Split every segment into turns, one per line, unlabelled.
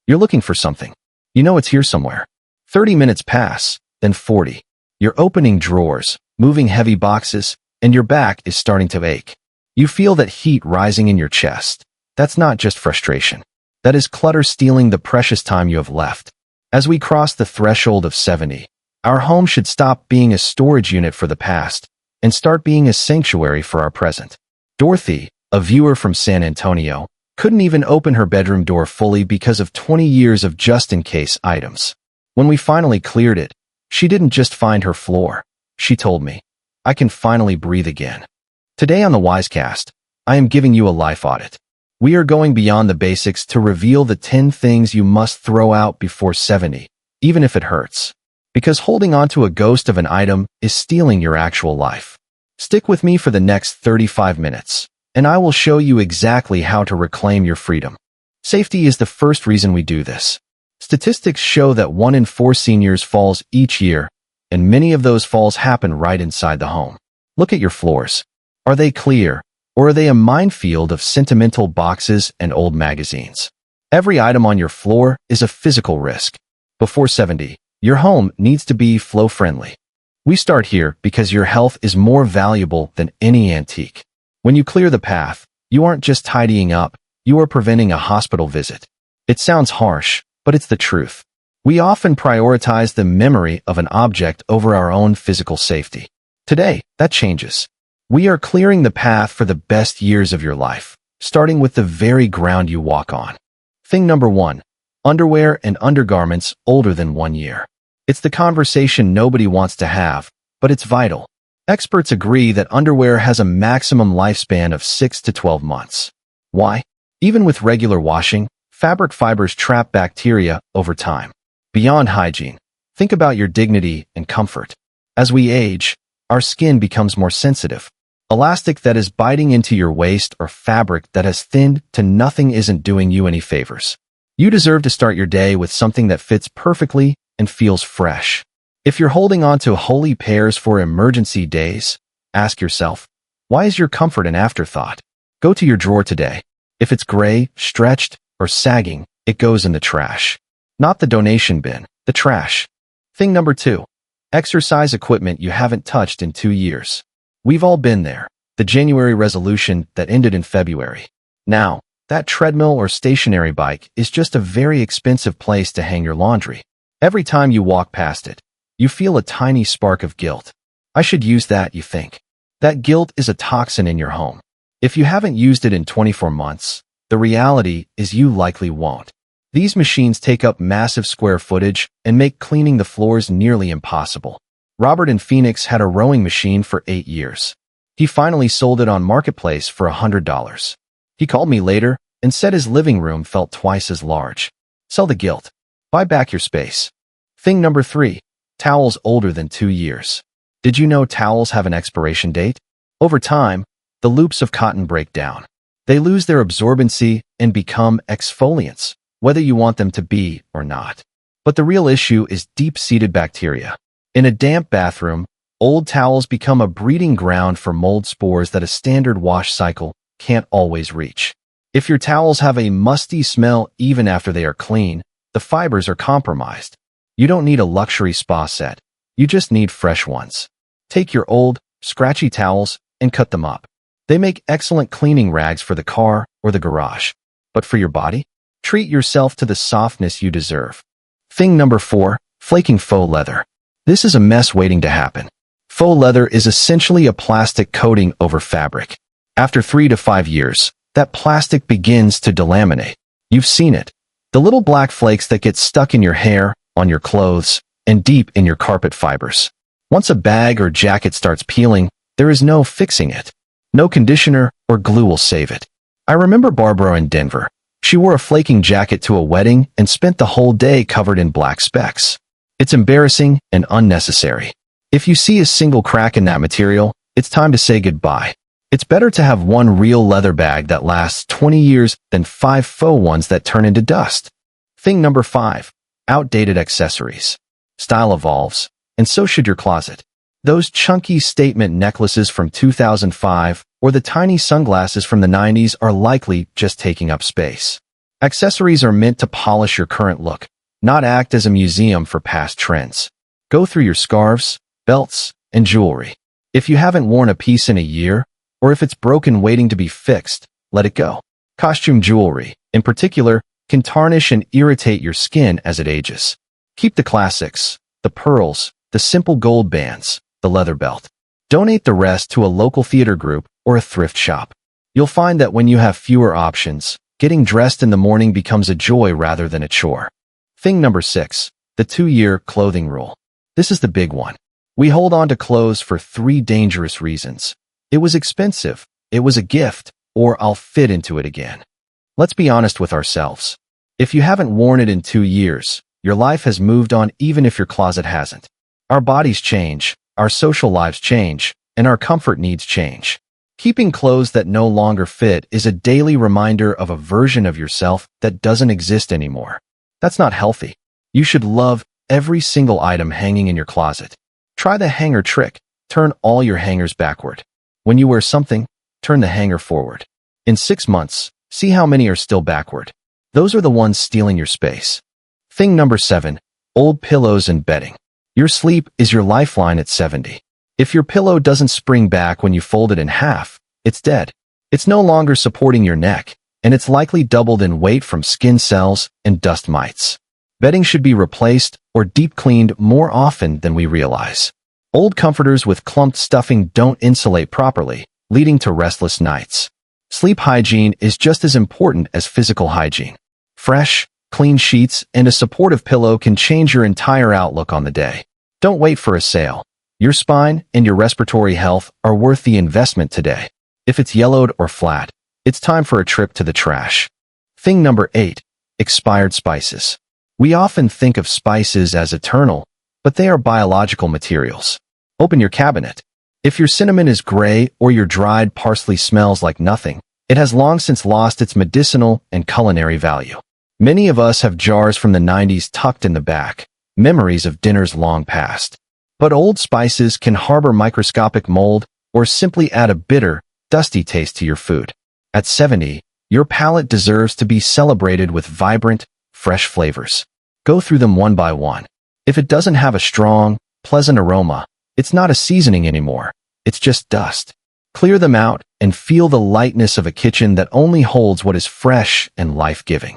You're looking for something. You know it's here somewhere. 30 minutes pass, then 40. You're opening drawers, moving heavy boxes, and your back is starting to ache. You feel that heat rising in your chest. That's not just frustration. That is clutter stealing the precious time you have left. As we cross the threshold of 70, our home should stop being a storage unit for the past and start being a sanctuary for our present. Dorothy, a viewer from San Antonio, couldn't even open her bedroom door fully because of 20 years of just-in-case items. When we finally cleared it, she didn't just find her floor. She told me, "I can finally breathe again." Today on the Wisecast, I am giving you a life audit. We are going beyond the basics to reveal the 10 things you must throw out before 70, even if it hurts. Because holding on to a ghost of an item is stealing your actual life. Stick with me for the next 35 minutes, and I will show you exactly how to reclaim your freedom. Safety is the first reason we do this. Statistics show that 1 in 4 seniors falls each year, and many of those falls happen right inside the home. Look at your floors. Are they clear, or are they a minefield of sentimental boxes and old magazines? Every item on your floor is a physical risk. Before 70, your home needs to be flow-friendly. We start here because your health is more valuable than any antique. When you clear the path, you aren't just tidying up, you are preventing a hospital visit. It sounds harsh, but it's the truth. We often prioritize the memory of an object over our own physical safety. Today, that changes. We are clearing the path for the best years of your life, starting with the very ground you walk on. Thing number 1, underwear and undergarments older than 1 year. It's the conversation nobody wants to have, but it's vital. Experts agree that underwear has a maximum lifespan of 6 to 12 months. Why? Even with regular washing, fabric fibers trap bacteria over time. Beyond hygiene, think about your dignity and comfort. As we age, our skin becomes more sensitive. Elastic that is biting into your waist or fabric that has thinned to nothing isn't doing you any favors. You deserve to start your day with something that fits perfectly and feels fresh. If you're holding on to holy pairs for emergency days, ask yourself, why is your comfort an afterthought? Go to your drawer today. If it's gray, stretched, or sagging, it goes in the trash. Not the donation bin, the trash. Thing number 2, exercise equipment you haven't touched in 2 years. We've all been there, the January resolution that ended in February. Now, that treadmill or stationary bike is just a very expensive place to hang your laundry. Every time you walk past it, you feel a tiny spark of guilt. I should use that, you think. That guilt is a toxin in your home. If you haven't used it in 24 months, the reality is you likely won't. These machines take up massive square footage and make cleaning the floors nearly impossible. Robert in Phoenix had a rowing machine for 8 years. He finally sold it on Marketplace for $100. He called me later and said his living room felt twice as large. Sell the guilt. Buy back your space. Thing number 3, towels older than 2 years. Did you know towels have an expiration date? Over time, the loops of cotton break down. They lose their absorbency and become exfoliants, whether you want them to be or not. But the real issue is deep-seated bacteria. In a damp bathroom, old towels become a breeding ground for mold spores that a standard wash cycle can't always reach. If your towels have a musty smell even after they are clean, the fibers are compromised. You don't need a luxury spa set. You just need fresh ones. Take your old, scratchy towels and cut them up. They make excellent cleaning rags for the car or the garage. But for your body, treat yourself to the softness you deserve. Thing number 4, flaking faux leather. This is a mess waiting to happen. Faux leather is essentially a plastic coating over fabric. After 3 to 5 years, that plastic begins to delaminate. You've seen it. The little black flakes that get stuck in your hair, on your clothes, and deep in your carpet fibers. Once a bag or jacket starts peeling, there is no fixing it. No conditioner or glue will save it. I remember Barbara in Denver. She wore a flaking jacket to a wedding and spent the whole day covered in black specks. It's embarrassing and unnecessary. If you see a single crack in that material, it's time to say goodbye. It's better to have one real leather bag that lasts 20 years than 5 faux ones that turn into dust. Thing number 5, outdated accessories. Style evolves, and so should your closet. Those chunky statement necklaces from 2005 or the tiny sunglasses from the 90s are likely just taking up space. Accessories are meant to polish your current look, not act as a museum for past trends. Go through your scarves, belts, and jewelry. If you haven't worn a piece in a year, or if it's broken waiting to be fixed, let it go. Costume jewelry, in particular, can tarnish and irritate your skin as it ages. Keep the classics, the pearls, the simple gold bands, the leather belt. Donate the rest to a local theater group or a thrift shop. You'll find that when you have fewer options, getting dressed in the morning becomes a joy rather than a chore. Thing number 6, the 2-year clothing rule. This is the big one. We hold on to clothes for 3 dangerous reasons. It was expensive, it was a gift, or I'll fit into it again. Let's be honest with ourselves. If you haven't worn it in 2 years, your life has moved on even if your closet hasn't. Our bodies change, our social lives change, and our comfort needs change. Keeping clothes that no longer fit is a daily reminder of a version of yourself that doesn't exist anymore. That's not healthy. You should love every single item hanging in your closet. Try the hanger trick. Turn all your hangers backward. When you wear something, turn the hanger forward. In 6 months, see how many are still backward. Those are the ones stealing your space. Thing number 7, old pillows and bedding. Your sleep is your lifeline at 70. If your pillow doesn't spring back when you fold it in half, it's dead. It's no longer supporting your neck, and it's likely doubled in weight from skin cells and dust mites. Bedding should be replaced or deep cleaned more often than we realize. Old comforters with clumped stuffing don't insulate properly, leading to restless nights. Sleep hygiene is just as important as physical hygiene. Fresh, clean sheets and a supportive pillow can change your entire outlook on the day. Don't wait for a sale. Your spine and your respiratory health are worth the investment today. If it's yellowed or flat, it's time for a trip to the trash. Thing number 8, expired spices. We often think of spices as eternal, but they are biological materials. Open your cabinet. If your cinnamon is gray or your dried parsley smells like nothing, it has long since lost its medicinal and culinary value. Many of us have jars from the 90s tucked in the back, memories of dinners long past. But old spices can harbor microscopic mold or simply add a bitter, dusty taste to your food. At 70, your palate deserves to be celebrated with vibrant, fresh flavors. Go through them one by one. If it doesn't have a strong, pleasant aroma, it's not a seasoning anymore. It's just dust. Clear them out and feel the lightness of a kitchen that only holds what is fresh and life-giving.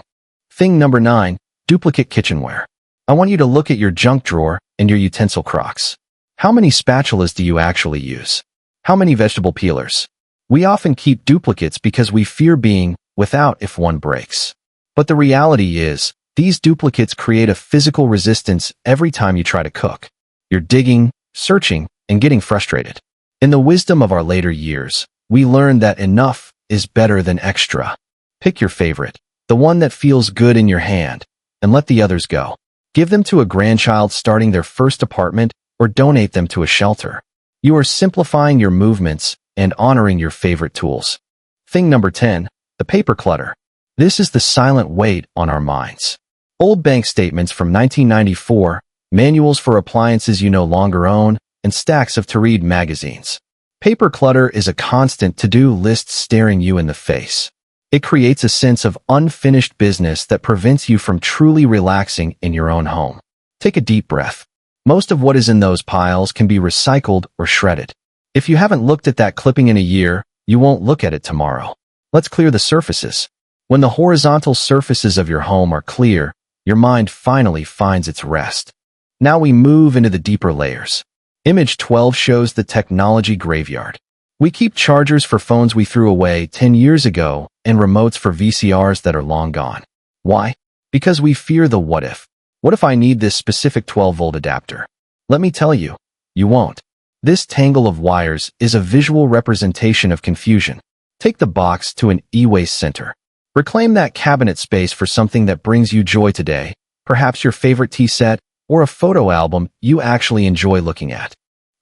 Thing number 9, duplicate kitchenware. I want you to look at your junk drawer and your utensil crocks. How many spatulas do you actually use? How many vegetable peelers? We often keep duplicates because we fear being without if one breaks. But the reality is, these duplicates create a physical resistance every time you try to cook. You're digging, searching, and getting frustrated. In the wisdom of our later years, we learned that enough is better than extra. Pick your favorite, the one that feels good in your hand, and let the others go. Give them to a grandchild starting their first apartment or donate them to a shelter. You are simplifying your movements and honoring your favorite tools. Thing number 10, the paper clutter. This is the silent weight on our minds. Old bank statements from 1994, manuals for appliances you no longer own, and stacks of to-read magazines. Paper clutter is a constant to-do list staring you in the face. It creates a sense of unfinished business that prevents you from truly relaxing in your own home. Take a deep breath. Most of what is in those piles can be recycled or shredded. If you haven't looked at that clipping in a year, you won't look at it tomorrow. Let's clear the surfaces. When the horizontal surfaces of your home are clear, your mind finally finds its rest. Now we move into the deeper layers. Image 12 shows the technology graveyard. We keep chargers for phones we threw away 10 years ago and remotes for VCRs that are long gone. Why? Because we fear the what if. What if I need this specific 12-volt adapter? Let me tell you, you won't. This tangle of wires is a visual representation of confusion. Take the box to an e-waste center. Reclaim that cabinet space for something that brings you joy today, perhaps your favorite tea set or a photo album you actually enjoy looking at.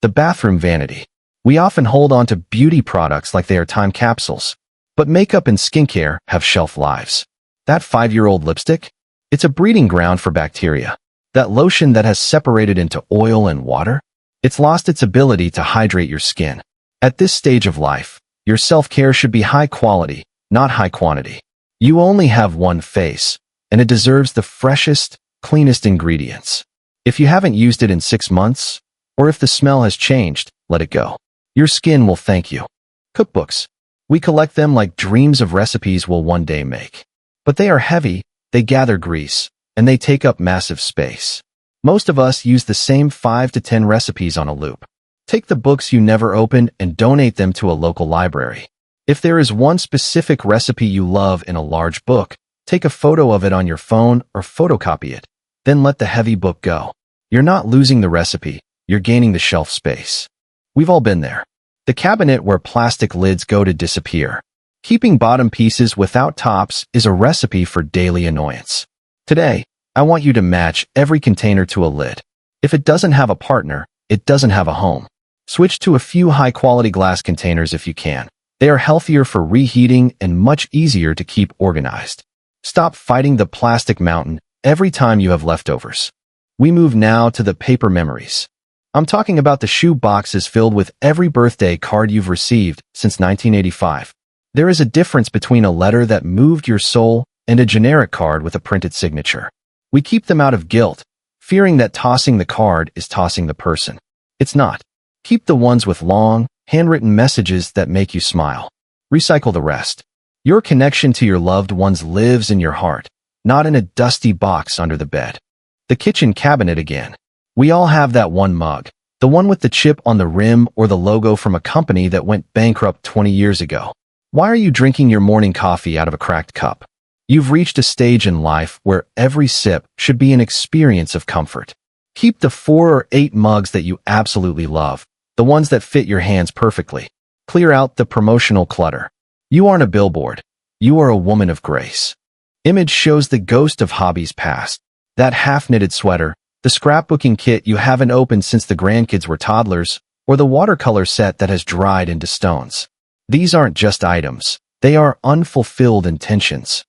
The bathroom vanity. We often hold on to beauty products like they are time capsules, but makeup and skincare have shelf lives. That 5-year-old lipstick? It's a breeding ground for bacteria. That lotion that has separated into oil and water? It's lost its ability to hydrate your skin. At this stage of life, your self-care should be high quality, not high quantity. You only have one face, and it deserves the freshest, cleanest ingredients. If you haven't used it in 6 months, or if the smell has changed, let it go. Your skin will thank you. Cookbooks. We collect them like dreams of recipes we'll one day make. But they are heavy, they gather grease, and they take up massive space. Most of us use the same 5 to 10 recipes on a loop. Take the books you never open and donate them to a local library. If there is one specific recipe you love in a large book, take a photo of it on your phone or photocopy it. Then let the heavy book go. You're not losing the recipe, you're gaining the shelf space. We've all been there. The cabinet where plastic lids go to disappear. Keeping bottom pieces without tops is a recipe for daily annoyance. Today, I want you to match every container to a lid. If it doesn't have a partner, it doesn't have a home. Switch to a few high-quality glass containers if you can. They are healthier for reheating and much easier to keep organized. Stop fighting the plastic mountain every time you have leftovers. We move now to the paper memories. I'm talking about the shoe boxes filled with every birthday card you've received since 1985. There is a difference between a letter that moved your soul and a generic card with a printed signature. We keep them out of guilt, fearing that tossing the card is tossing the person. It's not. Keep the ones with long, handwritten messages that make you smile. Recycle the rest. Your connection to your loved ones lives in your heart, not in a dusty box under the bed. The kitchen cabinet again. We all have that one mug, the one with the chip on the rim or the logo from a company that went bankrupt 20 years ago. Why are you drinking your morning coffee out of a cracked cup? You've reached a stage in life where every sip should be an experience of comfort. Keep the 4 or 8 mugs that you absolutely love, the ones that fit your hands perfectly. Clear out the promotional clutter. You aren't a billboard. You are a woman of grace. Image shows the ghost of hobbies past. That half-knitted sweater, the scrapbooking kit you haven't opened since the grandkids were toddlers, or the watercolor set that has dried into stones. These aren't just items. They are unfulfilled intentions.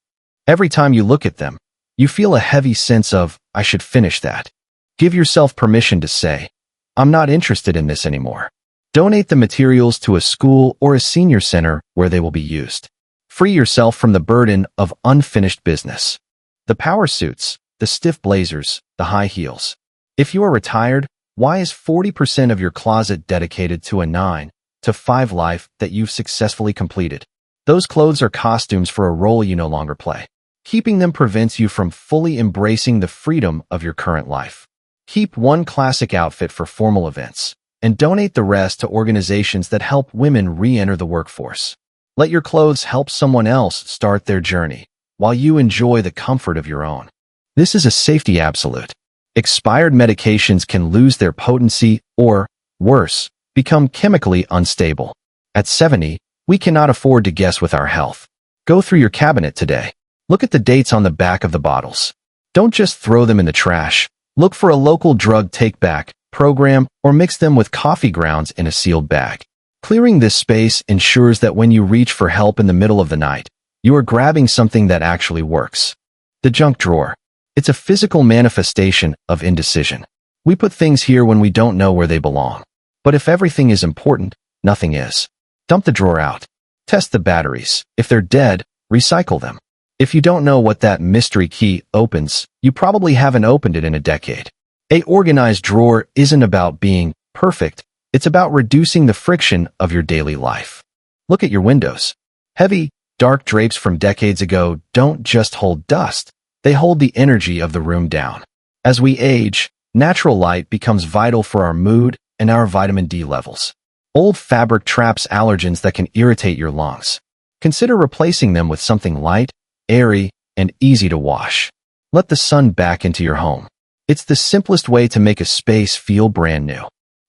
Every time you look at them, you feel a heavy sense of, I should finish that. Give yourself permission to say, I'm not interested in this anymore. Donate the materials to a school or a senior center where they will be used. Free yourself from the burden of unfinished business. The power suits, the stiff blazers, the high heels. If you are retired, why is 40% of your closet dedicated to a 9 to 5 life that you've successfully completed? Those clothes are costumes for a role you no longer play. Keeping them prevents you from fully embracing the freedom of your current life. Keep one classic outfit for formal events, and donate the rest to organizations that help women re-enter the workforce. Let your clothes help someone else start their journey, while you enjoy the comfort of your own. This is a safety absolute. Expired medications can lose their potency or, worse, become chemically unstable. At 70, we cannot afford to guess with our health. Go through your cabinet today. Look at the dates on the back of the bottles. Don't just throw them in the trash. Look for a local drug take-back program or mix them with coffee grounds in a sealed bag. Clearing this space ensures that when you reach for help in the middle of the night, you are grabbing something that actually works. The junk drawer. It's a physical manifestation of indecision. We put things here when we don't know where they belong. But if everything is important, nothing is. Dump the drawer out. Test the batteries. If they're dead, recycle them. If you don't know what that mystery key opens, you probably haven't opened it in a decade. A organized drawer isn't about being perfect. It's about reducing the friction of your daily life. Look at your windows. Heavy, dark drapes from decades ago don't just hold dust. They hold the energy of the room down. As we age, natural light becomes vital for our mood and our vitamin D levels. Old fabric traps allergens that can irritate your lungs. Consider replacing them with something light, airy, and easy to wash. Let the sun back into your home. It's the simplest way to make a space feel brand new.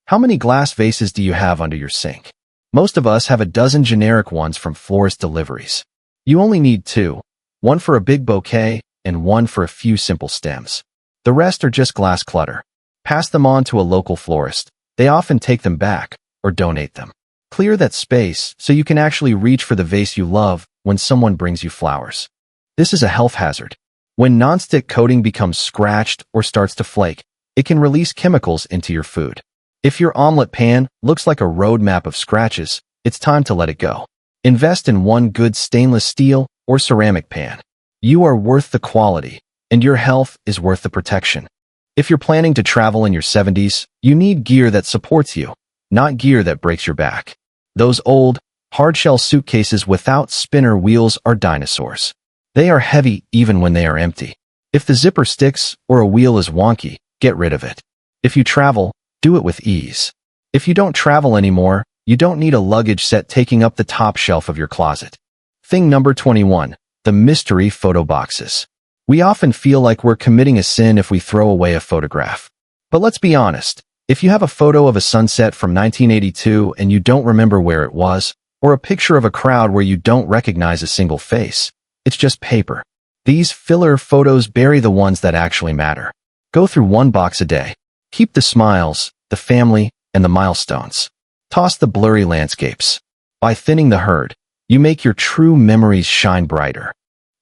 How many glass vases do you have under your sink? Most of us have a dozen generic ones from florist deliveries. You only need 2, one for a big bouquet and one for a few simple stems. The rest are just glass clutter. Pass them on to a local florist. They often take them back or donate them. Clear that space so you can actually reach for the vase you love when someone brings you flowers. This is a health hazard. When nonstick coating becomes scratched or starts to flake, it can release chemicals into your food. If your omelet pan looks like a roadmap of scratches, it's time to let it go. Invest in one good stainless steel, or ceramic pan. You are worth the quality, and your health is worth the protection. If you're planning to travel in your 70s, you need gear that supports you, not gear that breaks your back. Those old, hard-shell suitcases without spinner wheels are dinosaurs. They are heavy even when they are empty. If the zipper sticks or a wheel is wonky, get rid of it. If you travel, do it with ease. If you don't travel anymore, you don't need a luggage set taking up the top shelf of your closet. Thing number 21, the mystery photo boxes. We often feel like we're committing a sin if we throw away a photograph. But let's be honest, if you have a photo of a sunset from 1982 and you don't remember where it was, or a picture of a crowd where you don't recognize a single face, it's just paper. These filler photos bury the ones that actually matter. Go through one box a day. Keep the smiles, the family, and the milestones. Toss the blurry landscapes. By thinning the herd, you make your true memories shine brighter.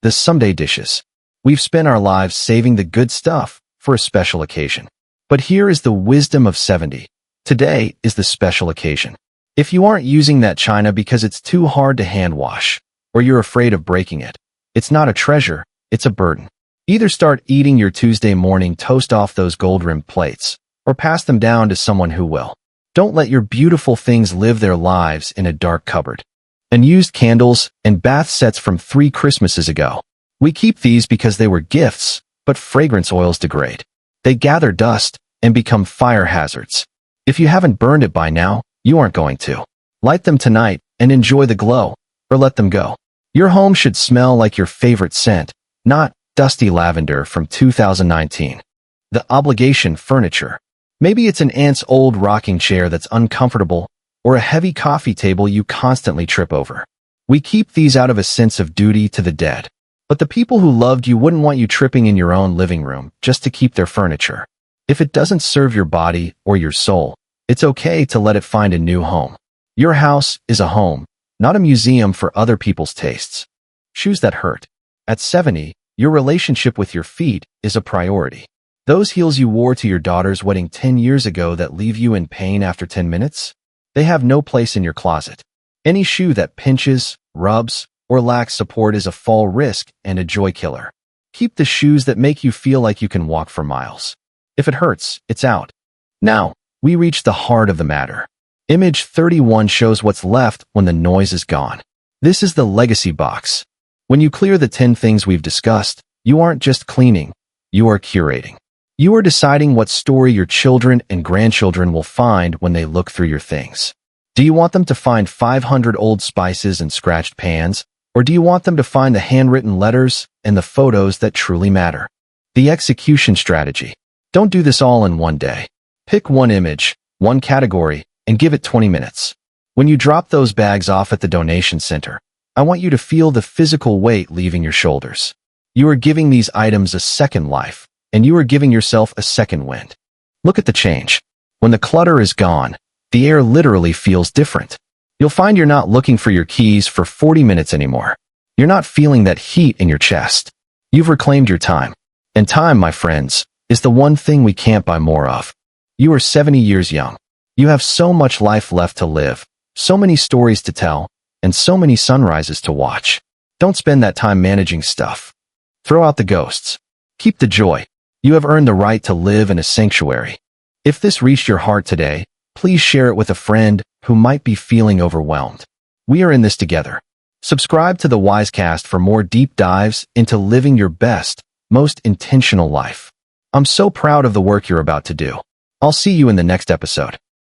The someday dishes. We've spent our lives saving the good stuff for a special occasion. But here is the wisdom of 70. Today is the special occasion. If you aren't using that china because it's too hard to hand wash, or you're afraid of breaking it, it's not a treasure, it's a burden. Either start eating your Tuesday morning toast off those gold-rimmed plates, or pass them down to someone who will. Don't let your beautiful things live their lives in a dark cupboard. Unused candles and bath sets from 3 Christmases ago. We keep these because they were gifts, but fragrance oils degrade. They gather dust and become fire hazards. If you haven't burned it by now, you aren't going to. Light them tonight and enjoy the glow, or let them go. Your home should smell like your favorite scent, not dusty lavender from 2019. The obligation furniture. Maybe it's an aunt's old rocking chair that's uncomfortable, or a heavy coffee table you constantly trip over. We keep these out of a sense of duty to the dead. But the people who loved you wouldn't want you tripping in your own living room just to keep their furniture. If it doesn't serve your body or your soul, it's okay to let it find a new home. Your house is a home, not a museum for other people's tastes. Shoes that hurt. At 70, your relationship with your feet is a priority. Those heels you wore to your daughter's wedding 10 years ago that leave you in pain after 10 minutes? They have no place in your closet. Any shoe that pinches, rubs, or lacks support is a fall risk and a joy killer. Keep the shoes that make you feel like you can walk for miles. If it hurts, it's out. Now, we reach the heart of the matter. Image 31 shows what's left when the noise is gone. This is the legacy box. When you clear the 10 things we've discussed, you aren't just cleaning, you are curating. You are deciding what story your children and grandchildren will find when they look through your things. Do you want them to find 500 old spices and scratched pans? Or do you want them to find the handwritten letters and the photos that truly matter? The execution strategy. Don't do this all in one day. Pick one image, one category, and give it 20 minutes. When you drop those bags off at the donation center, I want you to feel the physical weight leaving your shoulders. You are giving these items a second life, and you are giving yourself a second wind. Look at the change. When the clutter is gone, the air literally feels different. You'll find you're not looking for your keys for 40 minutes anymore. You're not feeling that heat in your chest. You've reclaimed your time. And time, my friends, is the one thing we can't buy more of. You are 70 years young. You have so much life left to live, so many stories to tell, and so many sunrises to watch. Don't spend that time managing stuff. Throw out the ghosts. Keep the joy. You have earned the right to live in a sanctuary. If this reached your heart today, please share it with a friend who might be feeling overwhelmed. We are in this together. Subscribe to the Wisecast for more deep dives into living your best, most intentional life. I'm so proud of the work you're about to do. I'll see you in the next episode.